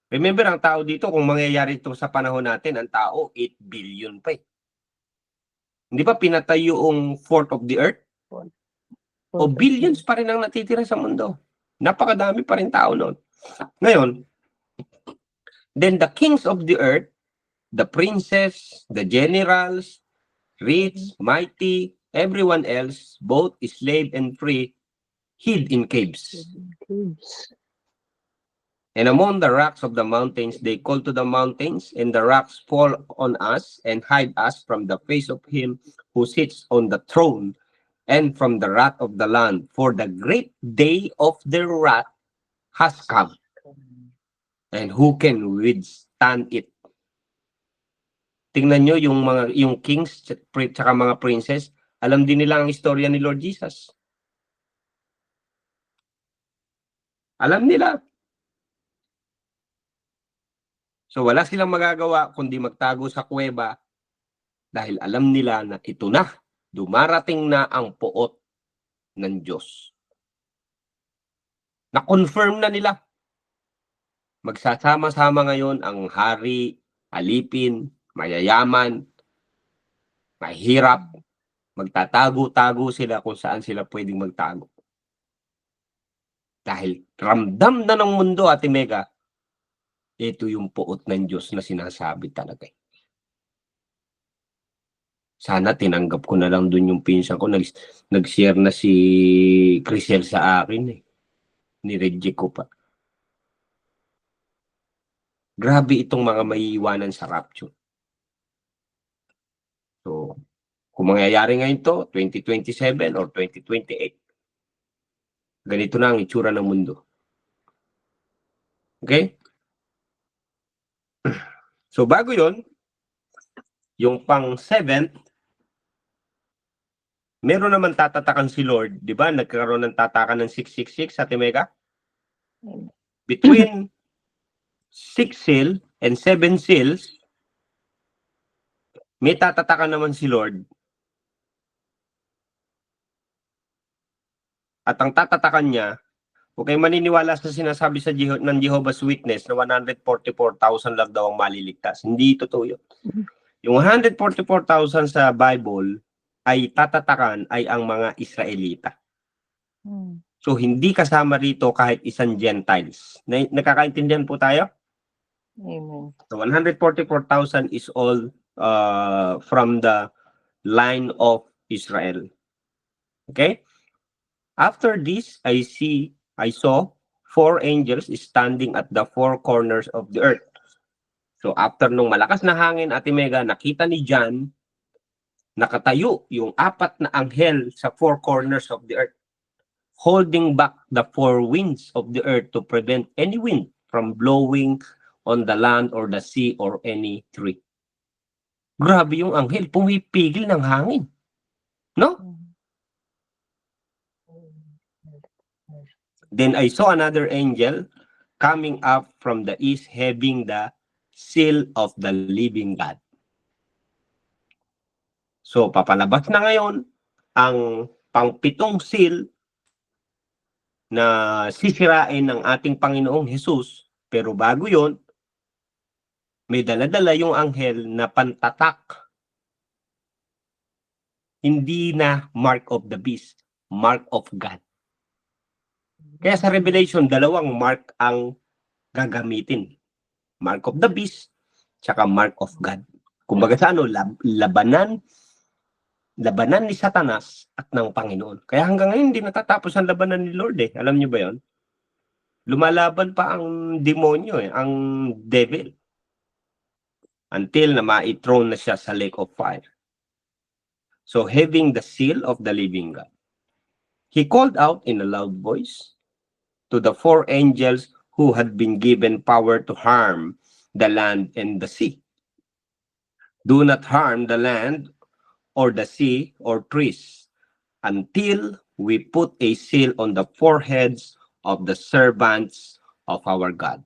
Remember, ang tao dito, kung mangyayari ito sa panahon natin, ang tao, 8 billion pa eh. Hindi ba pinatay yung fourth of the earth? O billions pa rin ang natitira sa mundo. Napakadami pa rin tao noon. Ngayon, then the kings of the earth, the princes, the generals, rich, mighty, everyone else, both slave and free, hid in caves. And among the rocks of the mountains, they call to the mountains, and the rocks fall on us and hide us from the face of him who sits on the throne and from the wrath of the land. For the great day of their wrath has come. And who can withstand it? Tingnan nyo yung kings tsaka mga princess, alam din nila ang istorya ni Lord Jesus. Alam nila. So wala silang magagawa kundi magtago sa kuweba dahil alam nila na ito na, dumarating na ang puot ng Diyos. Na-confirm na nila. Magsasama-sama ngayon ang hari, alipin, mayayaman, mahirap, magtatago-tago sila kung saan sila pwedeng magtago. Dahil ramdam na ng mundo, Ate Mega, ito yung puot ng Diyos na sinasabi talaga. Sana tinanggap ko na lang dun yung pinsan ko. Nag-share na si Crisel sa akin eh. Ni-reject ko pa. Grabe itong mga maiiwanan sa rapture. So, kung mangyayari ngayon to, 2027 or 2028, ganito na ang itsura ng mundo. Okay? So, bago yon, yung pang 7th, meron naman tatatakan si Lord. Di ba? Nagkaroon ng tatakan ng 666 sa Mega. Between 6 seal and 7 seals, may tatatakan naman si Lord. At ang tatatakan niya, huwag kayong maniniwala sa sinasabi ng Jehovah's Witness na 144,000 lang daw ang maliligtas. Hindi totoo yun. Yung 144,000 sa Bible ay tatatakan ay ang mga Israelita. So, hindi kasama rito kahit isang Gentiles. Nakakaintindihan po tayo? Amen. So, 144,000 is all from the line of Israel. Okay? After this, I saw 4 angels standing at the 4 corners of the earth. So, after nung malakas na hangin, Ate Mega, nakita ni John, nakatayo yung 4 na anghel sa 4 corners of the earth, holding back the 4 winds of the earth to prevent any wind from blowing on the land or the sea or any tree. Grabe yung anghel, pumipigil ng hangin. No? Then I saw another angel coming up from the east having the seal of the living God. So, papalabas na ngayon ang pang-7 seal na sisirain ng ating Panginoong Jesus. Pero bago yon, may dala-dala yung anghel na pantatak. hindi na mark of the beast, mark of God. Kaya sa Revelation, dalawang mark ang gagamitin. Mark of the beast, tsaka mark of God. Kumbaga sa ano, labanan ni Satanas at ng Panginoon. Kaya hanggang ngayon, hindi natatapos ang labanan ni Lord eh. Alam niyo ba yon? Lumalaban pa ang demonyo eh, ang devil. Until na ma-throne na siya sa lake of fire. So, having the seal of the living God, he called out in a loud voice to the 4 angels who had been given power to harm the land and the sea. Do not harm the land or the sea or trees until we put a seal on the foreheads of the servants of our God.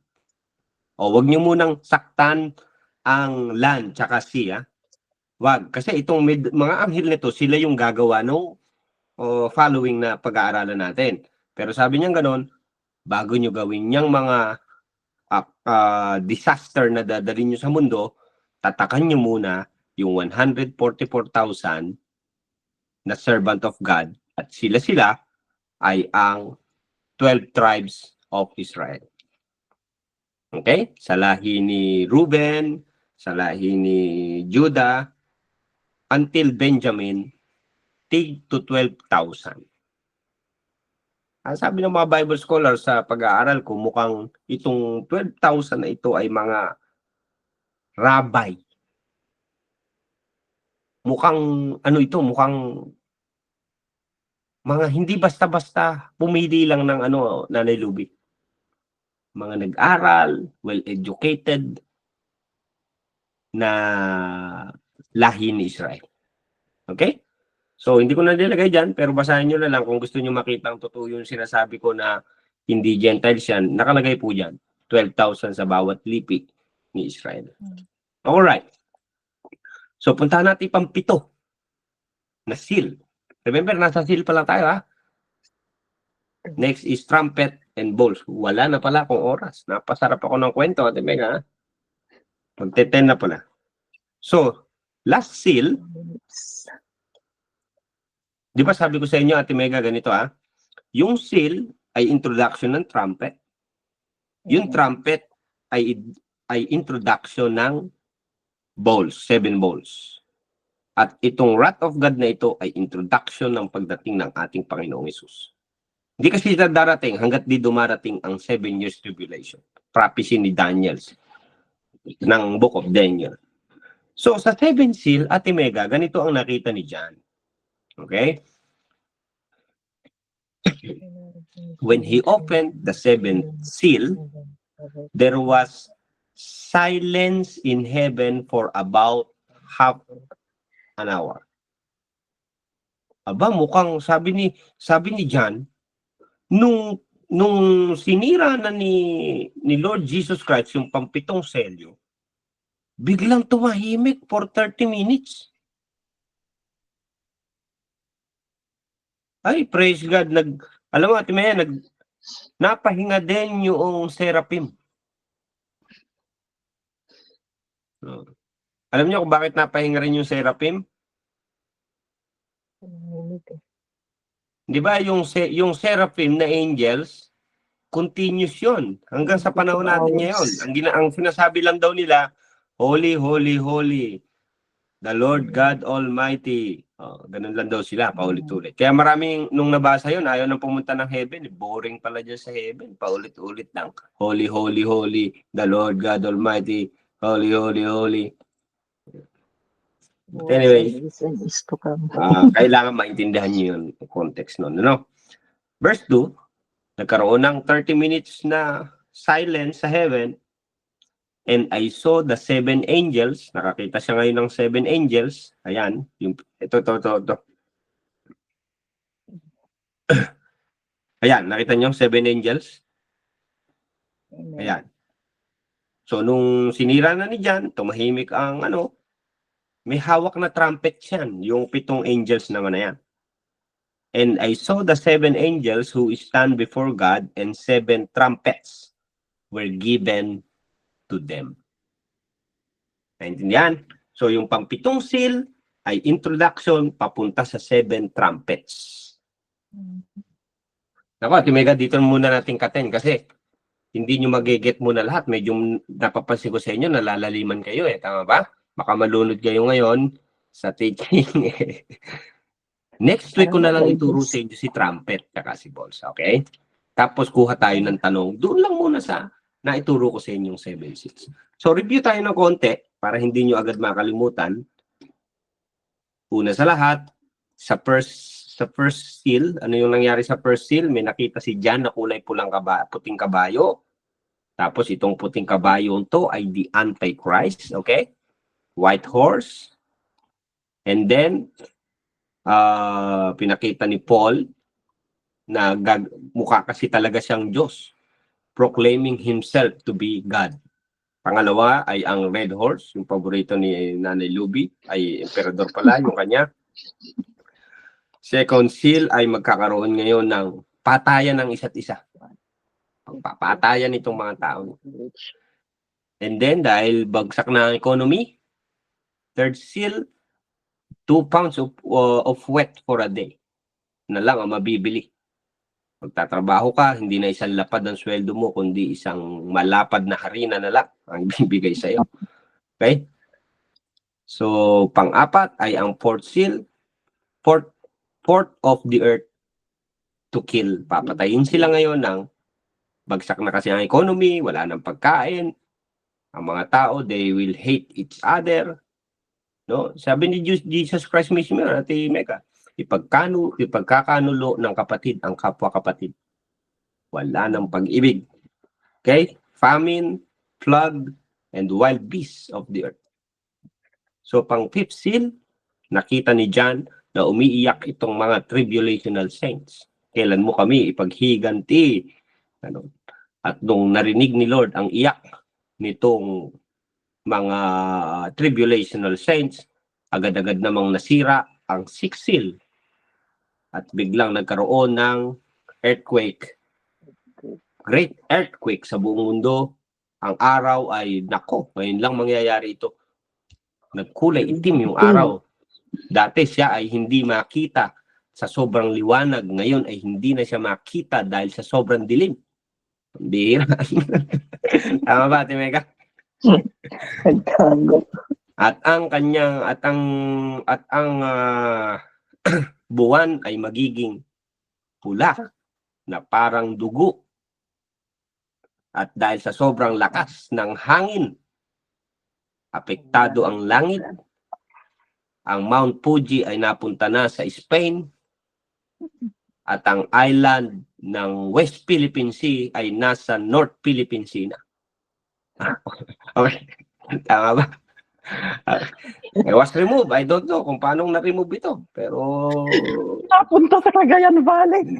O wag niyo munang saktan ang land tsaka sea. Wag. Kasi itong mga anghel nito, sila yung gagawa ng following na pag-aaralan natin. Pero sabi niya gano'n, bago nyo gawin niyang mga disaster na dadalhin nyo sa mundo, tatakan nyo muna yung 144,000 na servant of God at sila ay ang 12 tribes of Israel. Okay? Sa lahi ni Reuben, sa lahi ni Judah, until Benjamin, tig to 12,000. Sabi ng mga Bible scholars sa pag-aaral ko, mukhang itong 12,000 na ito ay mga rabbi. Mukhang, mukhang mga hindi basta-basta pumili lang ng Nanay Luby. Mga nag-aral, well-educated na lahi ni Israel. Okay? So, hindi ko na nilagay dyan, pero basahin nyo na lang kung gusto nyo makita ang totoo yung sinasabi ko na hindi Gentiles yan. Nakalagay po dyan, 12,000 sa bawat lipi ni Israel. Alright. So, puntahan natin pang 7 na seal. Remember, nasa seal pa lang tayo, ha? Next is trumpet and bowls. Wala na pala akong oras. Napasarap ako ng kwento, Ate Mega, ha? Magte-10 na pala. So, last seal, di ba sabi ko sa inyo, Ate Mega, ganito ha? Yung seal ay introduction ng trumpet. Yung trumpet ay introduction ng bowls, 7 bowls. At itong wrath of God na ito ay introduction ng pagdating ng ating Panginoong Hesus. Hindi kasi darating hanggat di dumarating ang 7 years tribulation. Prophecy ni Daniel ng Book of Daniel. So, sa 7 seal, Ate Mega, ganito ang nakita ni John. Okay? When he opened the 7th seal, there was silence in heaven for about half an hour. Aba, mukhang sabi ni John, nung sinira na ni Lord Jesus Christ yung pampitong selyo, biglang tumahimik for 30 minutes. Ay, praise God. Alam mo, Ate Maya, napahinga din yung seraphim. Alam niyo kung bakit napahinga rin yung seraphim? Di ba yung seraphim na angels, continuous yun. Hanggang sa panahon natin ngayon. Ang sinasabi lang daw nila, Holy, holy, holy, the Lord God Almighty. Ganun lang daw sila, paulit-ulit. Kaya maraming, nung nabasa yun, ayaw nang pumunta ng heaven. Boring pala dyan sa heaven. Paulit-ulit lang. Holy, holy, holy, the Lord God Almighty. Holy, holy, holy. But anyway, kailangan maintindihan nyo yung context nun. No? Verse 2, nagkaroon ng 30 minutes na silence sa heaven. And I saw the 7 angels. Nakakita siya ngayon ng 7 angels. Ayan. Ito. Ayan. Nakita niyo 7 angels? Ayan. So, nung sinira na ni John, tumahimik ang may hawak na trumpet yan. Yung 7 angels naman na yan. And I saw the 7 angels who stand before God, and 7 trumpets were given to them. Naintindihan? So, yung pang-7 seal ay introduction papunta sa 7 trumpets. Nako, Ate Mega, dito muna natin katen kasi hindi nyo magiget muna lahat. Medyo napapansin ko sa inyo, nalalaliman kayo eh. Tama ba? Baka malunod kayo ngayon sa teaching. Next week ko na lang ituro sa inyo si trumpet at si balls. Okay? Tapos kuha tayo ng tanong. Doon lang muna sa naituro ko sa inyong 7-6. So review tayo ng konti para hindi nyo agad makalimutan. Una sa lahat, sa first seal, ano yung nangyari sa first seal? May nakita si John na kulay puting kabayo. Tapos itong puting kabayo to ay the Antichrist, okay? White horse. And then, pinakita ni Paul na mukha kasi talaga siyang Diyos, proclaiming himself to be God. Pangalawa ay ang red horse, yung paborito ni Nanay Luby, ay emperador pala, yung kanya. Second seal ay magkakaroon ngayon ng patayan ng isa't isa. Papatayan itong mga tao. And then, dahil bagsak na ang economy, third seal, 2 pounds of wheat for a day na lang ang mabibili. Magtatrabaho ka, hindi na isang lapad ang sweldo mo, kundi isang malapad na harina na lang ang bibigay sa iyo. Okay? So, pang-apat ay ang fourth seal, fourth of the earth to kill. Papatayin sila ngayon ng bagsak na kasi ang economy, wala nang pagkain. Ang mga tao, they will hate each other. No? Sabi ni Jesus Christ mismo, Ate Mega, ipagkakanulo ng kapatid ang kapwa-kapatid. Wala nang pag-ibig. Okay? Famine, flood, and wild beasts of the earth. So, pang fifth seal, nakita ni John na umiiyak itong mga tribulational saints. Kailan mo kami ipaghiganti? Ano? At nung narinig ni Lord ang iyak nitong mga tribulational saints, agad-agad namang nasira ang sixth seal. At biglang nagkaroon ng earthquake. Great earthquake sa buong mundo. Ang araw ay, nako, ngayon lang mangyayari ito. Nagkulay itim yung araw. Dati siya ay hindi makita sa sobrang liwanag. Ngayon ay hindi na siya makita dahil sa sobrang dilim. Bira. Tama ba, Ate Mega? At ang kanyang at ang buwan ay magiging pula na parang dugo. At dahil sa sobrang lakas ng hangin, apektado ang langit. Ang Mount Fuji ay napunta na sa Spain. At ang island ng West Philippine Sea ay nasa North Philippine Sea na. Okay. Tama ba? It was removed. I don't know kung paano na-remove ito. Pero Napunta sa Cagayan Valley.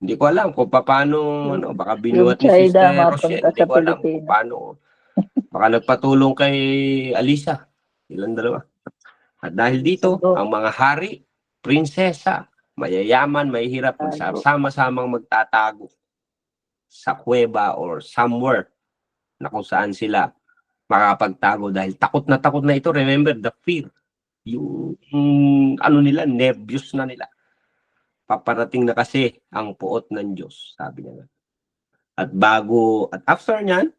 hindi ko alam kung paano, baka binuhat ni China Sister mapunta Rochelle. sa Hindi ko alam kung Pilipinas. paano. Baka nagpatulong kay Alisa. Ilang dalawa. At dahil dito, ang mga hari, prinsesa, mayayaman, mahihirap, magsama-samang magtatago sa kuweba or somewhere na kung saan sila makakapagtago dahil takot na ito. Remember, the fear. Yung ano nila, nervous na nila. Paparating na kasi ang puot ng Diyos, sabi niya. At after niyan,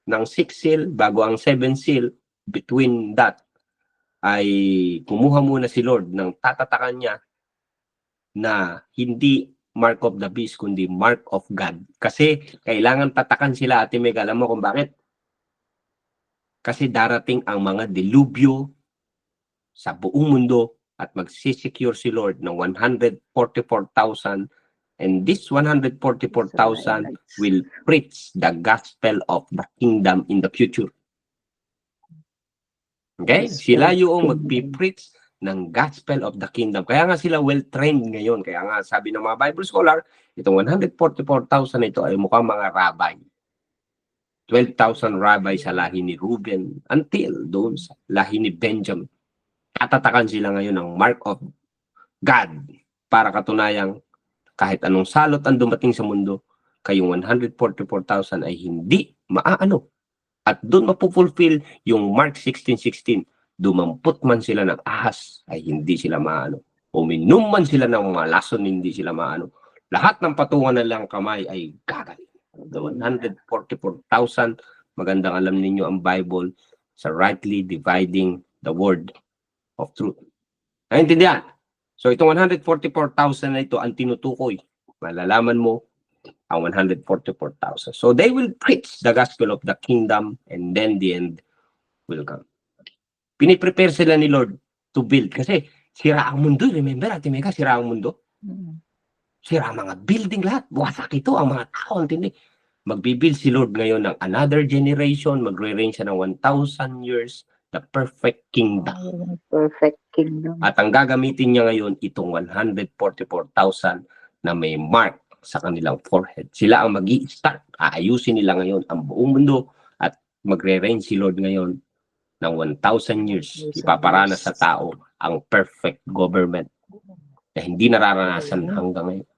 ng 6 seal, bago ang 7 seal, between that, ay kumuha muna si Lord ng tatatakan niya na hindi mark of the beast, kundi mark of God. Kasi kailangan tatakan sila, Ate Mega. Alam mo kung bakit? Kasi darating ang mga delubyo sa buong mundo at magsisecure si Lord ng 144,000, and this 144,000 will preach the gospel of the kingdom in the future. Okay? Sila yung magpipreach ng gospel of the kingdom. Kaya nga sila well-trained ngayon. Kaya nga sabi ng mga Bible scholar, itong 144,000 ito ay mukhang mga rabbi. 12,000 rabbi sa lahi ni Reuben until doon sa lahi ni Benjamin. Tatatakan sila ngayon ng mark of God para katunayang kahit anong salot ang dumating sa mundo, kayong 144,000 ay hindi maaano. At doon mapupulfill yung Mark 16:16. dumampot man sila ng ahas, ay hindi sila maano. Uminom man sila ng mga lason, hindi sila maano. Lahat ng patungan na lang kamay ay gagaling. The 144,000, magandang alam ninyo ang Bible sa rightly dividing the word of truth. Naintindihan? So itong 144,000 na ito ang tinutukoy. Malalaman mo ang 144,000. So they will preach the gospel of the kingdom and then the end will come. Piniprepare sila ni Lord to build. Kasi sira ang mundo. Remember, Ate Mega, sira ang mundo. Sira ang mga building lahat. Wasak ito ang mga tao. Antindi. Magbibuild si Lord ngayon ng another generation. Magre-reign siya ng 1,000 years. The perfect kingdom. Perfect kingdom. At ang gagamitin niya ngayon, itong 144,000 na may mark sa kanilang forehead. Sila ang mag-i-start. Aayusin nila ngayon ang buong mundo at magre-reign si Lord ngayon ng 1,000 years. Ipaparana sa tao ang perfect government na hindi nararanasan hanggang ngayon.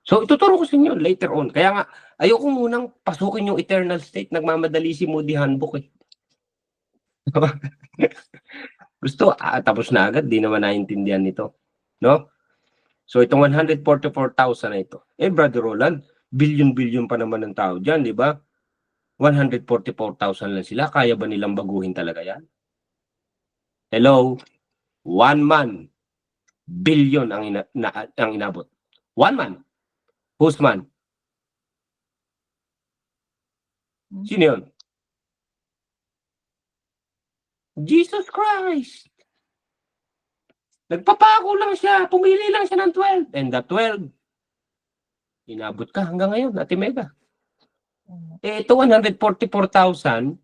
So, ituturo ko sa inyo later on. Kaya nga, ayoko munang pasukin yung eternal state. Nagmamadali si Moody Handbook eh. Gusto, tapos na agad. Di naman naintindihan nito. No? So, itong 144,000 na ito. Eh, Brother Roland, billion-billion pa naman ng tao dyan, di ba? 144,000 lang sila. Kaya ba nilang baguhin talaga yan? Hello? One man. Billion ang inabot. One man. Whose man? Sino yun? Jesus Christ. Nagpapako lang siya. Pumili lang siya ng 12. And the 12, inabot ka hanggang ngayon, Ate Mega. Eh, ito 144,000,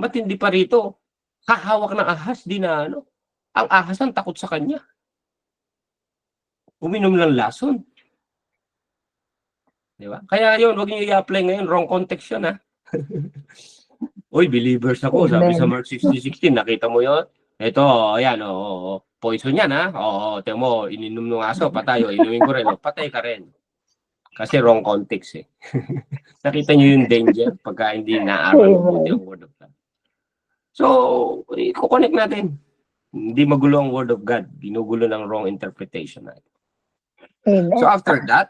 matindi pa rito. Hahawak ng ahas, di na ano. Ang ahas ang takot sa kanya. Uminom lang lason. Di ba? Kaya yun, huwag niyo i-apply ngayon. Wrong context yun, ha? Uy, believers ako. Sabi sa Mark 60:16, nakita mo yun? Ito, ayan, poison yan, ha? Oo, tingnan mo, ininom ng aso, patay. Inumin ko rin, patay ka rin. Kasi wrong context, eh. Nakita niyo yung danger pagka hindi naaral mabuti ang Word of God. So, i-connect natin. Hindi magulo ang Word of God. Binugulo ng wrong interpretation natin. Amen. So, after that,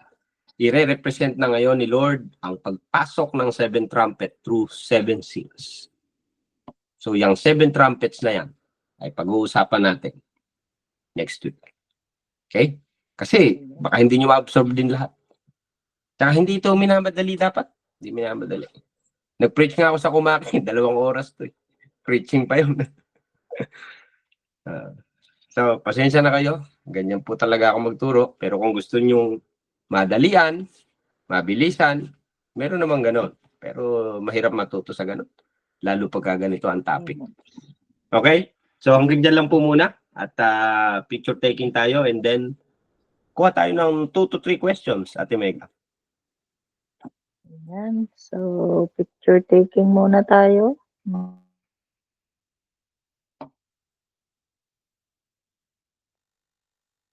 i-represent na ngayon ni Lord ang pagpasok ng 7 trumpet through 7 seals. So, yung 7 trumpets na yan ay pag-uusapan natin next week. Okay? Kasi, baka hindi nyo ma-absorb din lahat. Tsaka hindi ito minamadali dapat. Hindi minamadali. Nag-preach nga ako sa Kumaki. 2 oras to. Preaching pa yun. So, pasensya na kayo. Ganyan po talaga ako magturo. Pero kung gusto nyo madalian, mabilisan, meron naman ganon. Pero mahirap matuto sa ganon. Lalo pagka ganito ang topic. Okay? So, hanggang dyan lang po muna. At picture taking tayo. And then, kuha tayo ng 2 to 3 questions, Ate Mega. Ayan. So, picture taking muna tayo.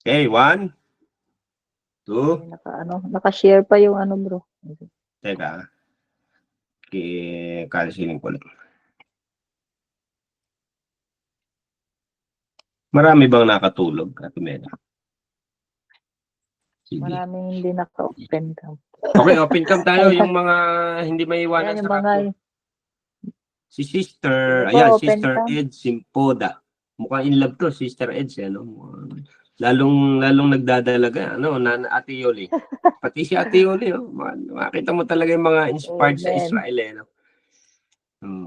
Okay, 1, 2, Naka-share pa yung bro. teka. Kalisilin ko lang. Marami bang nakatulog, Ate Mega? Sige. Maraming hindi naka-open cam. Okay, open cam tayo. Yung mga hindi may iwanan Ayan, sa yung mga, rato. Si Sister, Ito, ayan, open Sister cam. Ed Simpoda. Mukhang in love to, Sister Ed. Ano? Lalong nagdadalaga. Ano, Ate Yoli. Pati si Ate Yoli. Oh. Makita mo talaga yung mga inspired sa Amen. Israel. No?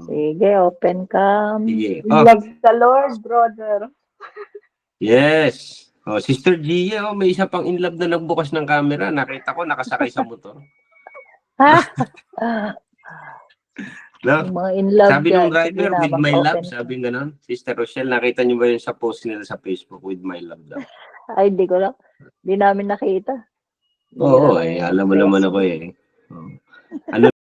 Sige, open cam. Sige. Love the Lord, brother. Yes. Oh, Sister Gia, may isa pang in love na nagbukas ng camera. Nakita ko, nakasakay sa motor. No? Yung mga in love Sabi dyan. ng driver, Sige na, with my love, mag-open sabi ganon. Sister Rochelle, nakita niyo ba yun sa post nila sa Facebook, with my love daw? Ay, hindi ko lang. Hindi namin nakita. Oo, Bira lang eh, yung alam mo naman ako Facebook. eh. Oh. Ano